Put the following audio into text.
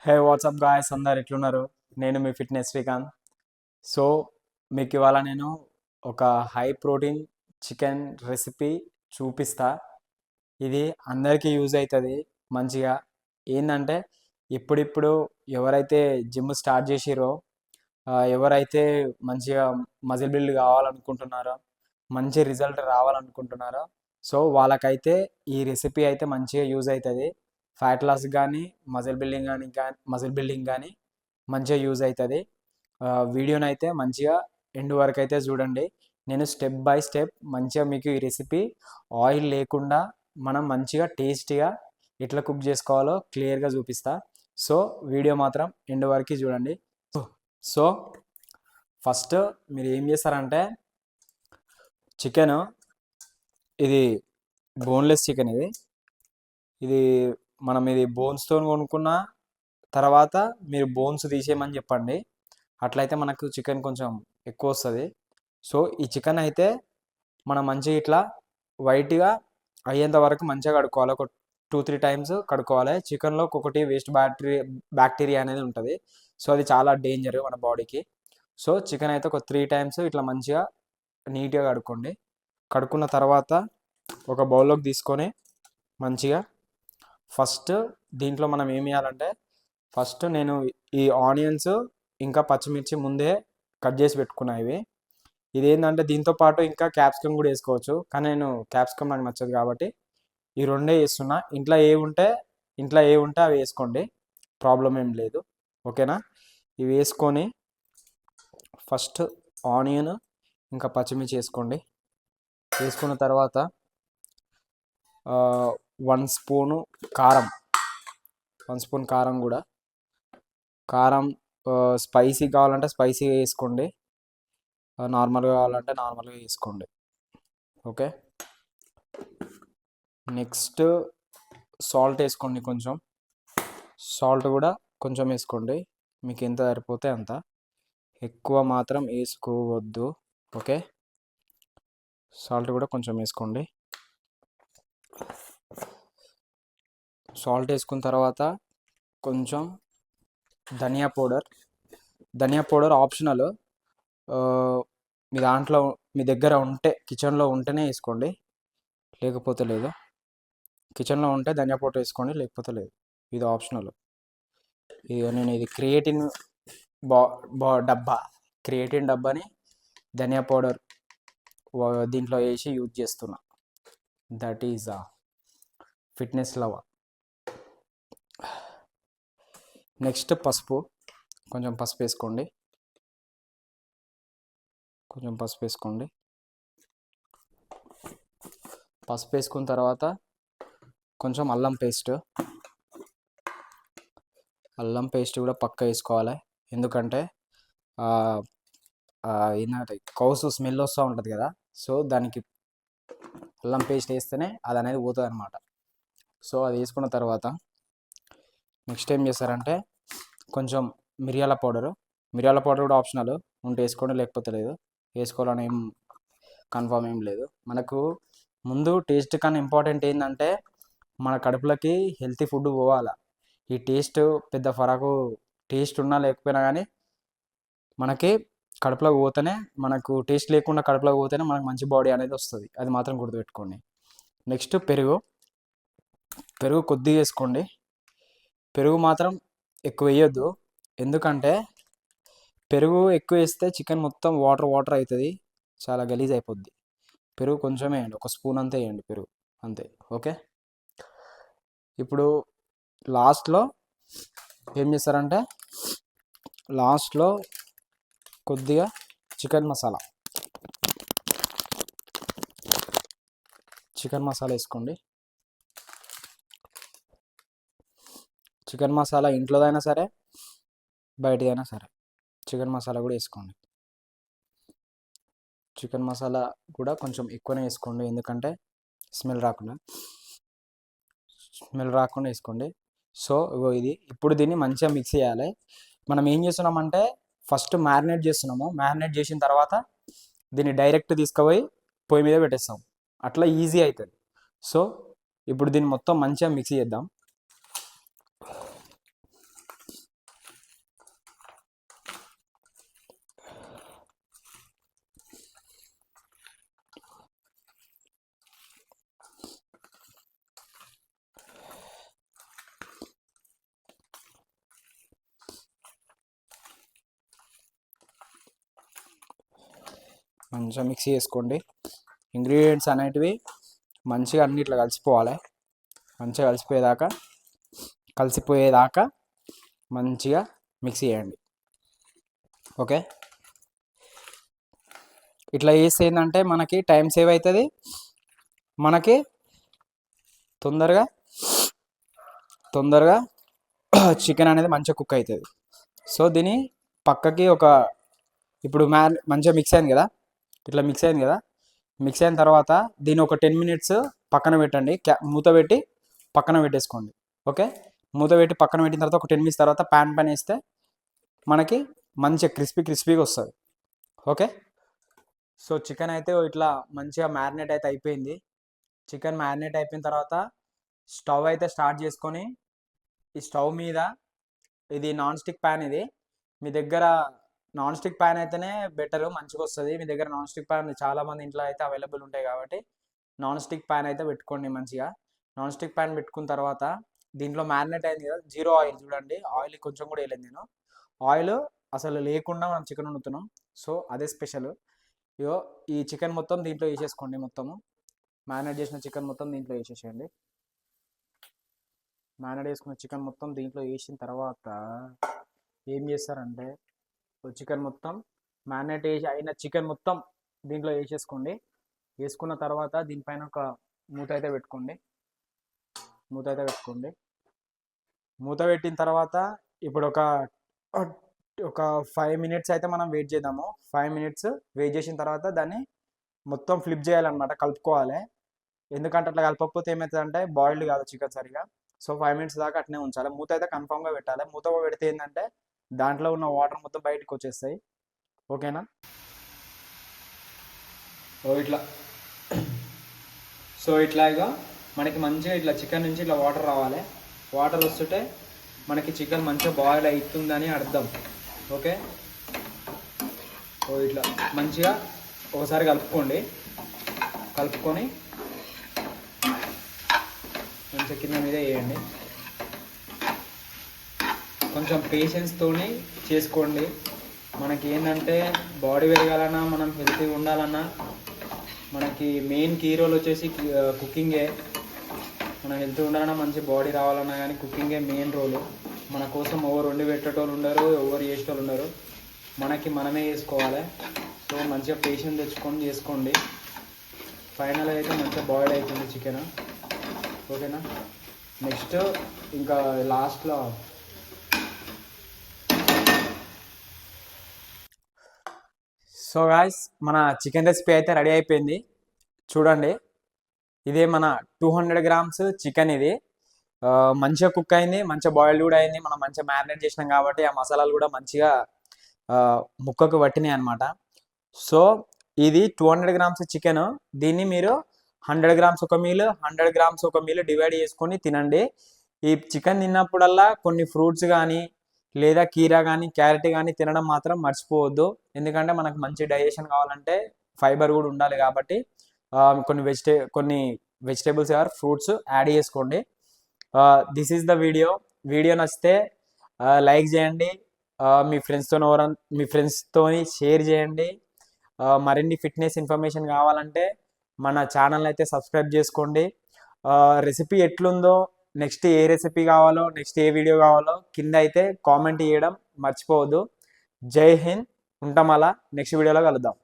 హే WhatsApp guys అందరు ఎట్లున్నారు? నేను మీ ఫిట్నెస్ శ్రీకాంత్. సో మీకు ఇవాళ నేను ఒక హై ప్రోటీన్ చికెన్ రెసిపీ చూపిస్తా. ఇది అందరికీ యూజ్ అవుతుంది మంచిగా. ఏంటంటే ఇప్పుడిప్పుడు ఎవరైతే జిమ్ స్టార్ట్ చేసిరో, ఎవరైతే మంచిగా మజిల్ బిల్డ్ కావాలనుకుంటున్నారో, మంచి రిజల్ట్ రావాలనుకుంటున్నారో, సో వాళ్ళకైతే ఈ రెసిపీ అయితే మంచిగా యూజ్ అవుతుంది. ఫ్యాట్ లాస్ కానీ మజిల్ బిల్డింగ్ కానీ మంచిగా యూజ్ అవుతుంది. వీడియోని అయితే మంచిగా ఎండ్ వరకు అయితే చూడండి. నేను స్టెప్ బై స్టెప్ మంచిగా మీకు ఈ రెసిపీ ఆయిల్ లేకుండా మనం మంచిగా టేస్టీగా ఎట్లా కుక్ చేసుకోవాలో క్లియర్గా చూపిస్తా. సో వీడియో మాత్రం ఎండ్ వరకు చూడండి. సో ఫస్ట్ మీరు ఏం చేస్తారంటే, చికెన్ ఇది బోన్లెస్ చికెన్. ఇది మనం ఇది బోన్స్తో కొనుక్కున్న తర్వాత మీరు బోన్స్ తీసేయమని చెప్పండి. అట్లయితే మనకు చికెన్ కొంచెం ఎక్కువ వస్తుంది. సో ఈ చికెన్ అయితే మనం మంచిగా ఇట్లా వైట్గా అయ్యేంత వరకు మంచిగా కడుక్కోవాలి. ఒక 2-3 టైమ్స్ కడుక్కోవాలి. చికెన్లో ఒక్కొక్కటి వేస్ట్ బ్యాక్టీరియా అనేది ఉంటుంది. సో అది చాలా డేంజర్ మన బాడీకి. సో చికెన్ అయితే ఒక 3 టైమ్స్ ఇట్లా మంచిగా నీట్గా కడుక్కోండి. కడుక్కున్న తర్వాత ఒక బౌల్లోకి తీసుకొని మంచిగా ఫస్ట్ దీంట్లో మనం ఏం చేయాలంటే, ఫస్ట్ నేను ఈ ఆనియన్స్ ఇంకా పచ్చిమిర్చి ముందే కట్ చేసి పెట్టుకున్నా. ఇది ఏంటంటే దీంతో పాటు ఇంకా క్యాప్సికమ్ కూడా వేసుకోవచ్చు, కానీ నేను క్యాప్సికమ్ నాకు నచ్చదు కాబట్టి ఈ రెండే వేస్తున్నా. ఇంట్లో ఏ ఉంటే అవి వేసుకోండి, ప్రాబ్లం ఏం లేదు. ఓకేనా? ఇవి వేసుకొని ఫస్ట్ ఆనియన్ ఇంకా పచ్చిమిర్చి వేసుకోండి. వేసుకున్న తర్వాత 1 స్పూను కారం, 1 స్పూన్ కారం కూడా. కారం స్పైసీ కావాలంటే స్పైసీగా వేసుకోండి, నార్మల్గా కావాలంటే నార్మల్గా వేసుకోండి. ఓకే. నెక్స్ట్ సాల్ట్ వేసుకోండి. సాల్ట్ కూడా కొంచెం వేసుకోండి, మీకు ఎంత సరిపోతే అంత. ఎక్కువ మాత్రం వేసుకోవద్దు. ఓకే. సాల్ట్ కూడా కొంచెం వేసుకోండి. సాల్ట్ వేసుకున్న తర్వాత కొంచెం ధనియా పౌడర్ ఆప్షనల్. మీ దగ్గర ఉంటే కిచెన్లో ఉంటేనే వేసుకోండి, లేకపోతే లేదు. కిచెన్లో ఉంటే ధనియా పౌడర్ వేసుకోండి, లేకపోతే లేదు. ఇది ఆప్షనల్. నేను ఇది క్రియేటిన్ డబ్బాని ధనియా పౌడర్ దీంట్లో వేసి యూజ్ చేస్తున్నా. That is fitness lover. Next కొంచెం పసుపు వేసుకోండి. పసుపు వేసుకున్న తర్వాత కొంచెం అల్లం పేస్ట్ కూడా పక్క వేసుకోవాలి. ఎందుకంటే ఏంటంటే కౌసు స్మెల్ వస్తూ ఉంటుంది కదా, సో దానికి అల్లం పేస్ట్ వేస్తేనే అది అనేది పోతుంది అనమాట. సో అది వేసుకున్న తర్వాత నెక్స్ట్ ఏం చేస్తారంటే, కొంచెం మిరియాల పౌడర్ కూడా ఆప్షనల్. ఉంటే వేసుకోండి, లేకపోతే లేదు. వేసుకోవాలని ఏం కన్ఫామ్ ఏం లేదు. మనకు ముందు టేస్ట్ కన్నా ఇంపార్టెంట్ ఏంటంటే, మన కడుపులోకి హెల్తీ ఫుడ్ పోవాలి. ఈ టేస్ట్ పెద్ద ఫరాకు టేస్ట్ ఉన్నా లేకపోయినా కానీ మనకి కడుపులోకి పోతేనే, మనకు టేస్ట్ లేకుండా కడుపులోకి పోతేనే మనకు మంచి బాడీ అనేది వస్తుంది. అది మాత్రం గుర్తుపెట్టుకోండి. నెక్స్ట్ పెరుగు కొద్దిగా వేసుకోండి. పెరుగు మాత్రం ఎక్కువ వేయొద్దు, ఎందుకంటే పెరుగు ఎక్కువ వేస్తే చికెన్ మొత్తం వాటర్ అవుతుంది, చాలా గలీజ్ అయిపోద్ది. పెరుగు కొంచెం వేయండి, 1 స్పూన్ అంతే వేయండి పెరుగు, అంతే. ఓకే. ఇప్పుడు లాస్ట్లో ఏం చేస్తారంటే, లాస్ట్లో కొద్దిగా చికెన్ మసాలా వేసుకోండి. చికెన్ మసాలా ఇంట్లోదైనా సరే బయటదైనా సరే చికెన్ మసాలా కూడా వేసుకోండి. చికెన్ మసాలా కూడా కొంచెం ఎక్కువనే వేసుకోండి, ఎందుకంటే స్మెల్ రాకుండా వేసుకోండి. సో ఇప్పుడు దీన్ని మంచిగా మిక్స్ చేయాలి. మనం ఏం చేస్తున్నామంటే, ఫస్ట్ మ్యారినేట్ చేసిన తర్వాత దీన్ని డైరెక్ట్ తీసుకుపోయి పొయ్యి మీద పెట్టేస్తాం, అట్లా ఈజీ అవుతుంది. సో ఇప్పుడు దీన్ని మొత్తం మంచిగా మిక్స్ చేద్దాం. మంచిగా మిక్సీ చేసుకోండి. ఇంగ్రీడియంట్స్ అనేటివి మంచిగా అన్ని ఇట్లా కలిసిపోవాలి. మంచిగా కలిసిపోయేదాకా మంచిగా మిక్సీ చేయండి. ఓకే, ఇట్లా చేస్తే ఏంటంటే మనకి టైం సేవ్ అవుతుంది, మనకి తొందరగా చికెన్ అనేది మంచిగా కుక్ అవుతుంది. సో దీన్ని పక్కకి ఇప్పుడు మంచిగా మిక్స్ అయింది కదా, ఇట్లా మిక్స్ అయింది కదా, మిక్స్ అయిన తర్వాత దీన్ని ఒక 10 మినిట్స్ పక్కన పెట్టండి. మూత పెట్టి పక్కన పెట్టేసుకోండి. ఓకే, మూత పెట్టి పక్కన పెట్టిన తర్వాత ఒక 10 మినిట్స్ తర్వాత ప్యాన్ పైన వేస్తే మనకి మంచిగా క్రిస్పీగా వస్తుంది. ఓకే, సో చికెన్ అయితే ఇట్లా మంచిగా మ్యారినేట్ అయితే అయిపోయింది. చికెన్ మ్యారినేట్ అయిపోయిన తర్వాత స్టవ్ అయితే స్టార్ట్ చేసుకొని, ఈ స్టవ్ మీద ఇది నాన్ స్టిక్ ప్యాన్, ఇది మీ దగ్గర నాన్ స్టిక్ ప్యాన్ అయితేనే బెటర్, మంచిగా వస్తుంది. మీ దగ్గర నాన్ స్టిక్ ప్యాన్ చాలామంది ఇంట్లో అయితే అవైలబుల్ ఉంటాయి కాబట్టి నాన్ స్టిక్ ప్యాన్ అయితే పెట్టుకోండి. మంచిగా నాన్ స్టిక్ ప్యాన్ పెట్టుకున్న తర్వాత దీంట్లో మ్యారినేట్ అయింది కదా, 0 ఆయిల్, చూడండి ఆయిల్ కొంచెం కూడా వేయలేదు నేను. ఆయిల్ అసలు లేకుండా మనం చికెన్ వండుతున్నాం, సో అదే స్పెషల్. ఇగో ఈ చికెన్ మొత్తం దీంట్లో వేసేసుకోండి. మొత్తము మ్యారినేట్ చేసిన చికెన్ మొత్తం దీంట్లో వేసేసేయండి. మ్యారినేట్ చేసుకున్న చికెన్ మొత్తం దీంట్లో వేసిన తర్వాత ఏం చేస్తారంటే చికెన్ మొత్తం మ్యారినేట్ అయిన చికెన్ మొత్తం దీంట్లో వేసేసుకోండి. వేసుకున్న తర్వాత దీనిపైన ఒక మూత అయితే పెట్టుకోండి. మూత పెట్టిన తర్వాత ఇప్పుడు ఒక 5 మినిట్స్ అయితే మనం వెయిట్ చేద్దాము. 5 మినిట్స్ వెయిట్ చేసిన తర్వాత దాన్ని మొత్తం ఫ్లిప్ చేయాలన్నమాట, కలుపుకోవాలి. ఎందుకంటే అట్లా కలపకపోతే ఏమవుతుందంటే బాయిల్డ్ కాదు చికెన్ సరిగా. సో 5 మినిట్స్ దాకా అట్నే ఉంచాలి. మూత అయితే కన్ఫామ్గా పెట్టాలి. మూత పెడితే ఏంటంటే దాంట్లో ఉన్న వాటర్ మొత్తం బయటకు వచ్చేస్తాయి. ఓకేనా, ఇట్లా ఇట్లాగా మనకి మంచిగా ఇట్లా చికెన్ నుంచి ఇట్లా వాటర్ రావాలి. వాటర్ వస్తుంటే మనకి చికెన్ మంచిగా బాయిల్ అవుతుందని అర్థం. ఓకే, ఇట్లా మంచిగా ఒకసారి కలుపుకొని మంచిగా కింద మీద వేయండి. కొంచెం పేషెన్స్తోని చేసుకోండి. మనకి ఏంటంటే బాడీ పెరగాలన్నా, మనం హెల్తీగా ఉండాలన్నా, మనకి మెయిన్ కీ రోల్ వచ్చేసి కుకింగే. మనం హెల్తీగా ఉండాలన్నా, మంచి బాడీ రావాలన్నా కానీ కుకింగే మెయిన్ రోలు. మన కోసం ఎవరు వండి పెట్టేటోళ్ళు ఉండరు, ఎవరు చేసేటోళ్ళు ఉండరు, మనమే చేసుకోవాలి. సో మంచిగా పేషెన్స్ తెచ్చుకొని చేసుకోండి. ఫైనల్ అయితే మంచిగా బాయిల్ అవుతుంది చికెన్. ఓకేనా, నెక్స్ట్ ఇంకా లాస్ట్లో సో గాయ్స్ మన చికెన్ రెసిపీ అయితే రెడీ అయిపోయింది. చూడండి, ఇదే మన 200 గ్రామ్స్ చికెన్. ఇది మంచిగా కుక్ అయింది, మంచిగా బాయిల్డ్ కూడా అయింది. మనం మంచిగా మ్యారినేట్ చేసినాం కాబట్టి ఆ మసాలాలు కూడా మంచిగా ముక్కకు పట్టినాయి అనమాట. సో ఇది 200 గ్రామ్స్ చికెన్. దీన్ని మీరు 100 గ్రామ్స్ ఒక మీల్, 100 గ్రామ్స్ ఒక మీల్ డివైడ్ చేసుకొని తినండి. ఈ చికెన్ తిన్నప్పుడల్లా కొన్ని ఫ్రూట్స్ కానీ, లేదా కీరా కానీ, క్యారెట్ కానీ తినడం మాత్రం మర్చిపోవద్దు. ఎందుకంటే మనకు మంచి డైజెషన్ కావాలంటే ఫైబర్ కూడా ఉండాలి కాబట్టి కొన్ని వెజిటేబుల్స్ ఆర్ ఫ్రూట్స్ యాడ్ చేసుకోండి. దిస్ ఈజ్ ద వీడియో నచ్చితే లైక్ చేయండి, మీ ఫ్రెండ్స్తో షేర్ చేయండి. మరిన్ని ఫిట్నెస్ ఇన్ఫర్మేషన్ కావాలంటే మన ఛానల్ అయితే సబ్స్క్రైబ్ చేసుకోండి. రెసిపీ ఎట్లుందో, నెక్స్ట్ ఏ రెసిపీ కావాలో, నెక్స్ట్ ఏ వీడియో కావాలో కింద అయితే కామెంట్ చేయడం మర్చిపోవద్దు. జై హింద్, ఉంటాం. అలా నెక్స్ట్ వీడియోలో కలుద్దాం.